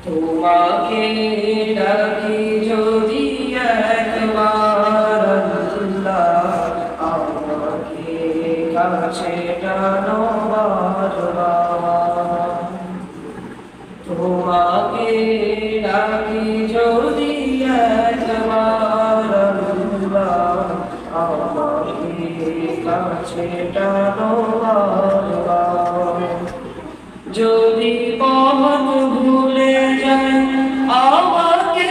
তোমাকে ডাকি যদি একবার আল্লাহ, আমাকে কাছে টানো বারবার। তোমাকে ডাকি যদি একবার আল্লাহ, আমাকে কাছে টানো বারবার। যদি পথ ভুলে যাই আমাকে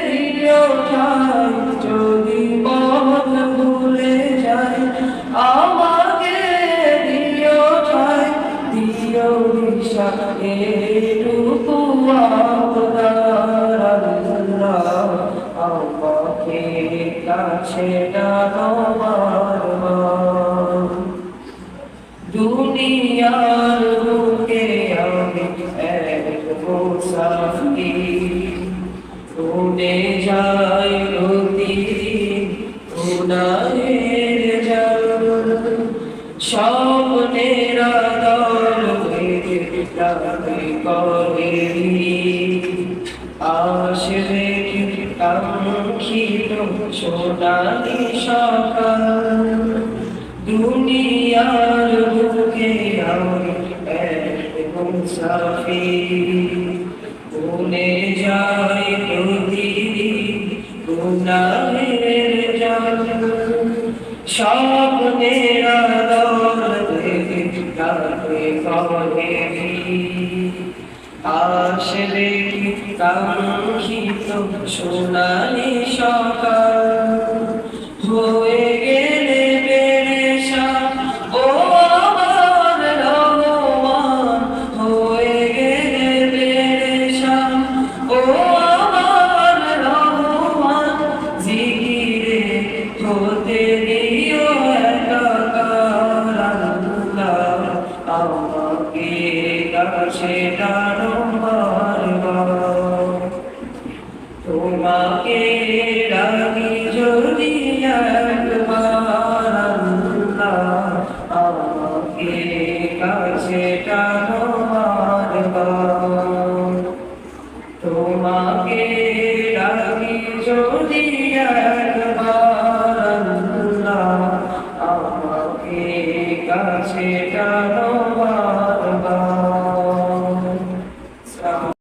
দিও ঠাই, যদি পথ ভুলে যাই আমাকে দিও ঠাই, দিও দিশা এটুকু আপনার আল্লাহ, আমাকে কাছে টানো বারবার। দুনিয়ার বুকে আমি এক মুসাফির, উড়ে যাই প্রতিদিন গুনাহের জাল। স্বপ্নের আদল ভেঙে রাতে করে আসবে কাঙ্ক্ষিত সোনালি সকাল। দুনিয়ার বুকে আমি এক মুসাফির, ভুলে যাই প্রতিদিন গুনাহের জাল। স্বপ্নের আদল থেকে রাতে করে আসবে কাঙ্ক্ষিত সোনালি সকাল। হয়ে গেলে পেরেশান ও আমার রহমান, হয়ে গেলে পেরেশান ও আমার রহমান। জিকিরে হতে দিও একাকার আল্লাহ, আমাকে কাছে টানো বারবার। তোমাকে ডাকি যদি একবার আল্লাহ, আমাকে কাছে টানো বারবার। তোমাকে ডাকি যদি